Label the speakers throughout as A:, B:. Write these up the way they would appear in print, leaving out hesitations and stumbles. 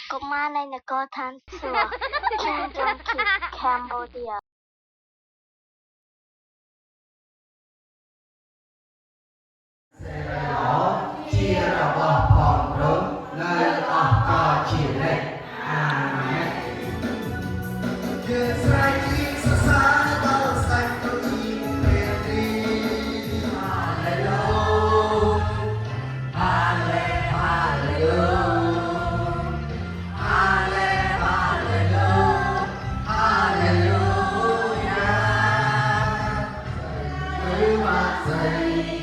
A: Kumanay nagotan sa Kingdom Cambodia.
B: ជារបស់ផងព្រមនៅអស់ក៏ជានិច្ចអាមែនជាស្រ័យជាសរសើរដល់សាច់ទៅជាព្រះទីហាឡេឡូហាឡេហាឡេឡូហាឡេហាឡេឡូហាឡេឡូយ៉ាគឺបាក់ស្រី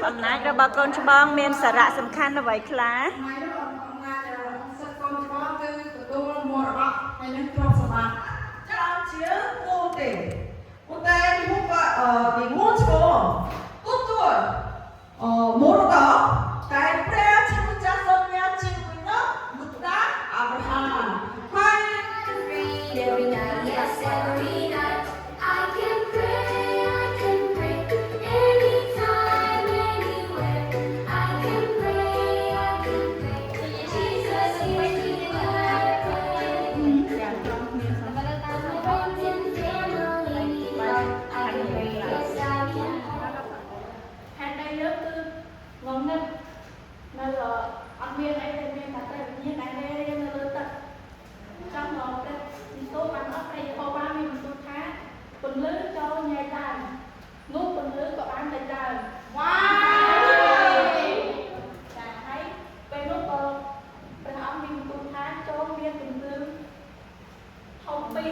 B: អំណាចរបស់កូនច្បងមានសារៈសំខាន់អ្វីខ្លះអំណាចសិទ្ធិកូនច្បងគឺទទួលមរតកហើយនឹងទ្រព្យសម្បត្តិច្រើនជាងគូទេប៉ុន្តែពីមុនច្បងទទួលមរតកតែព្រះជាម្ចាស់សន្យាជាវិញ្ញាណបុត្រាអាប់រ៉ាហាំហើយ Every night yes every night I can pray I can pray anytime anywhere I can pray Jesus is the I pray យ៉ាងត្រង់គ្នាសម្រាប់តាម family I can pray yes I can ហេតុអីលើកគឺងងឹតនៅអត់មានអីទេមានតែព្រះវិញ្ញាណដែលរៀននៅលើទឹកចង់មកព្រះទីសូបានអត់ព្រះយេហូវ៉ាមានបន្ទូលថាពន្លឺចូលញ៉ៃឡើងនោះពន្លឺក៏បានទៅឡើងវ៉ាចាហើយពេលនោះក៏ព្រះអង្គមានបន្ទូលថាចូលមានពន្លឺធំពីរ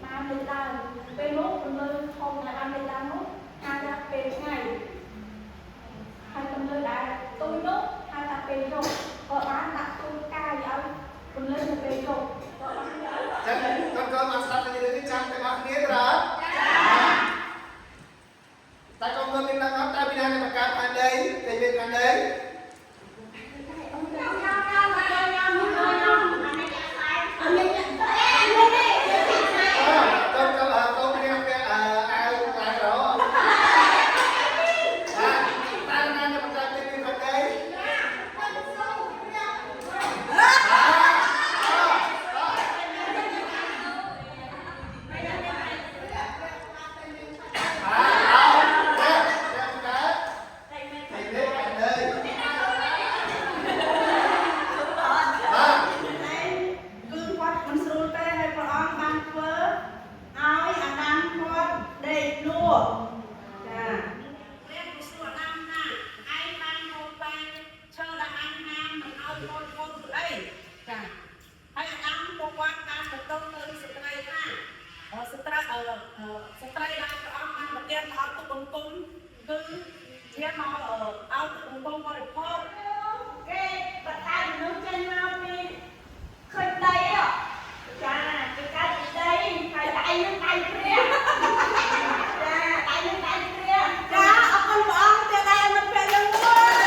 B: បានទៅឡើងពេលនោះពន្លឺធំដែលបានទៅឡើងនោះថាថាពេលថ្ងៃហើយពន្លឺដែលទុយនោះថាថាពេលយប់ក៏បានដាក់ទូលកាយឲ្យពន្លឺនៅពេលយប់ក៏បានចឹងកូនមកស្ដាប់ទៅនេះចាំទាំងអស់គ្នាត្រង់តែកូនមានដឹងអត់តែពីណានៃការផែនដីតែមានផែនដី អីចាហើយអាដាមពួកគាត់បានទៅទៅស្ត្រីណាស្ត្រីដែលព្រះអង្គបានប្រទានឲ្យទុកបង្គំគឺជាមកឲ្យទុកបង្គំបរិភោគគេបតាមនុស្សចេញមកពីឃើញដីចាគេកាត់ដីហើយដៃនឹងដៃព្រះចាដៃនឹងដៃព្រះចាអរគុណព្រះអង្គទៀតដែរមិនព្រះយើងមួយ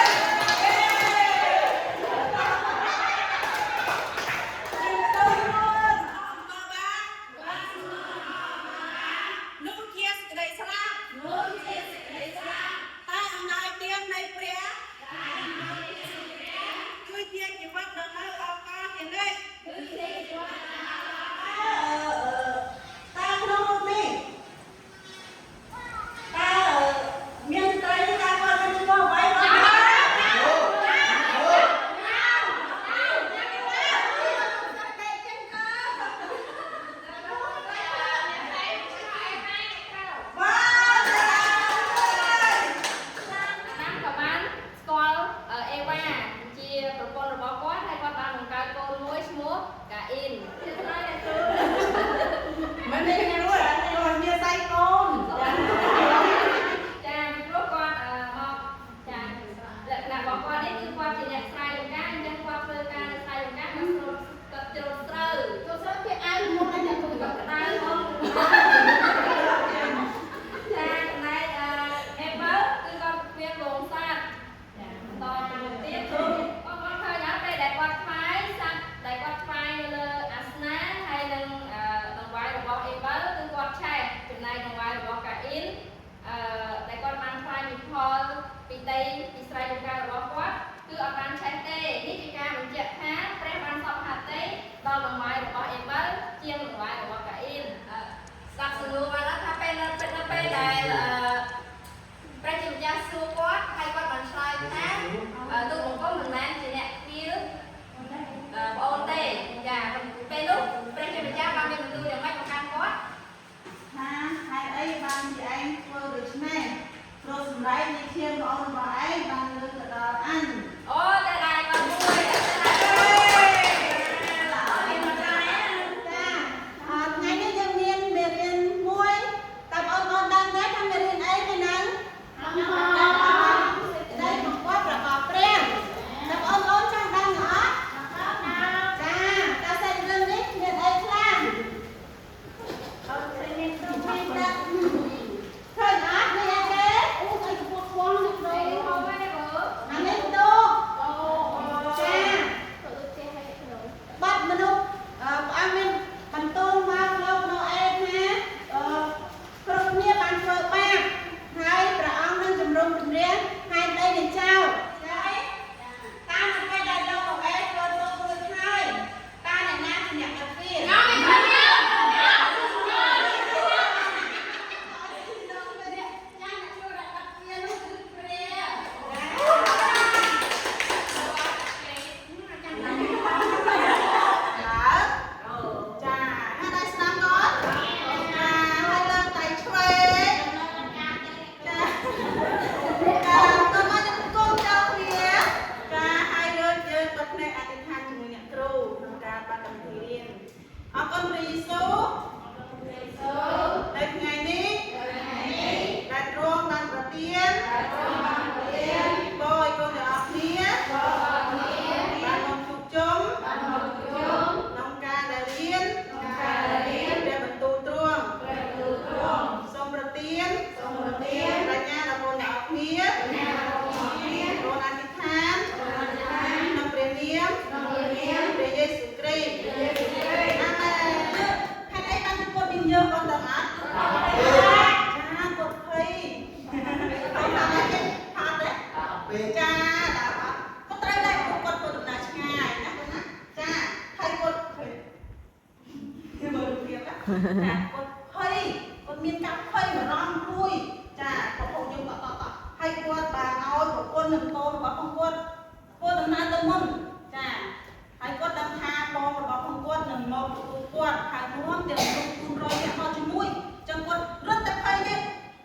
B: គាត់មានការភ័យបារម្ភព្រួយចាប្រពន្ធយើងក៏តហើយគាត់បានឲ្យប្រពន្ធនិងកូនរបស់គាត់ធ្វើដំណើរទៅមុនចាហើយគាត់ដឹងថាបងរបស់គាត់នឹងមកទទួលគាត់ហើយនាំទាំងលោក200នាក់មកជាមួយចឹងគាត់រត់តែភ័យទៀត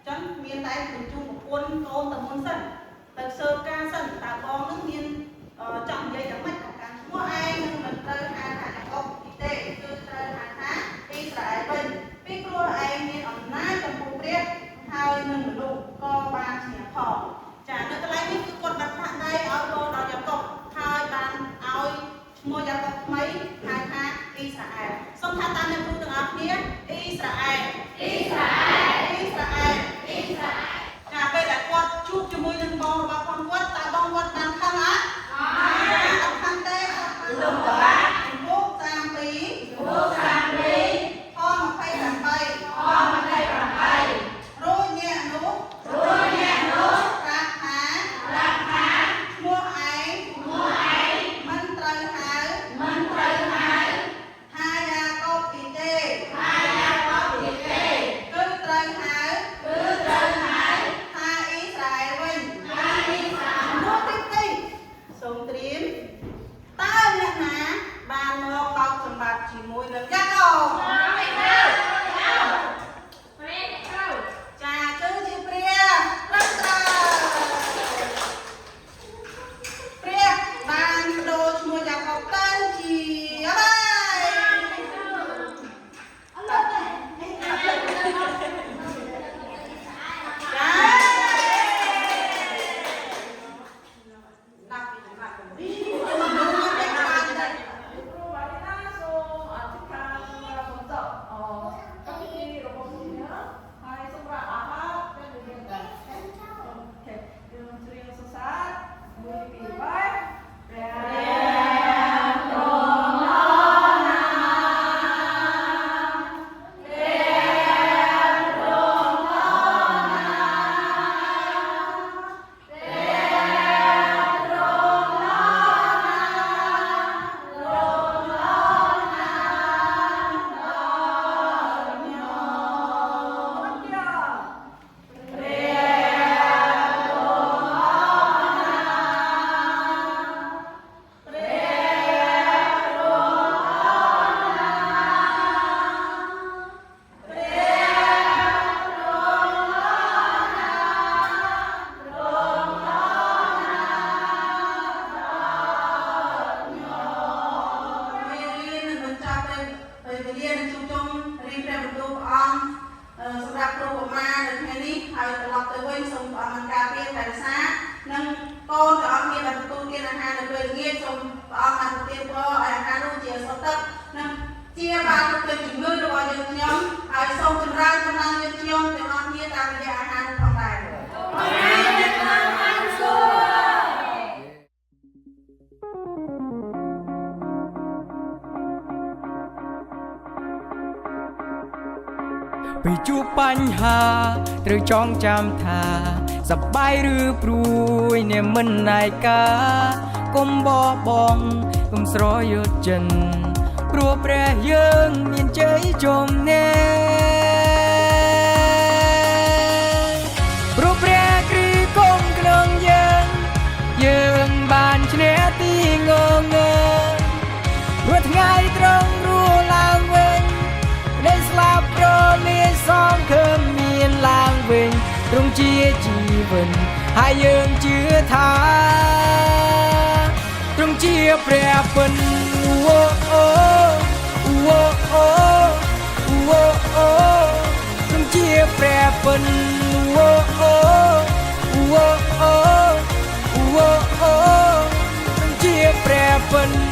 B: ចឹងមានតែបញ្ជូនប្រពន្ធកូនទៅមុនសិនទៅស៊ើបការសិនតើបងនឹងមានចង់និយាយយ៉ាងម៉េចក្នុងការ ជាមួយនឹងយ៉ាកោចាគឺជាព្រះត្រឹមត្រូវព្រះបានដូរឈ្មោះយ៉ាកបទៅជាអ្វីសម្រាប់គ្រូកុមារនៅថ្ងៃនេះហើយត្រឡប់ទៅវិញសូមព្រះអង្គការពារថែរក្សានិងកូនព្រះអង្គមានទទួលទានអាហារនៅពេលល្ងាចសូមព្រះអង្គបានប្រទានពរឲ្យអាហារនោះជាសុខទឹកនិងជាបានប្រទានជំនឿរបស់យើងខ្ញុំហើយសូមចម្រើនកម្លាំងយើងខ្ញុំទាំងអស់គ្នាតាមរយៈអាហារនោះផងដែរ
C: ពេលជួបបញ្ហាត្រូវចងចាំថាសប្បាយឬព្រួយអ្នកមិនឯកាកុំបោះបង់កុំស្រយុតចិនព្រោះព្រះយើងមានជ័យជំនះព្រោះព្រះគ្រីស្ទគង់ក្នុងយើងបានឈ្នះទីងងឹតព្រោះថ្ងៃត្រង់រស់ឡើងវិញដែលស្លាប់ប្រលាយសងឃើញមានឡើងវិញទ្រង់ជាជីវិតហើយយើងជឿថាទ្រង់ជាព្រះពិតអូអូអូអូអូអូទ្រង់ជាព្រះពិតអូអូអូអូអូអូទ្រង់ជាព្រះពិត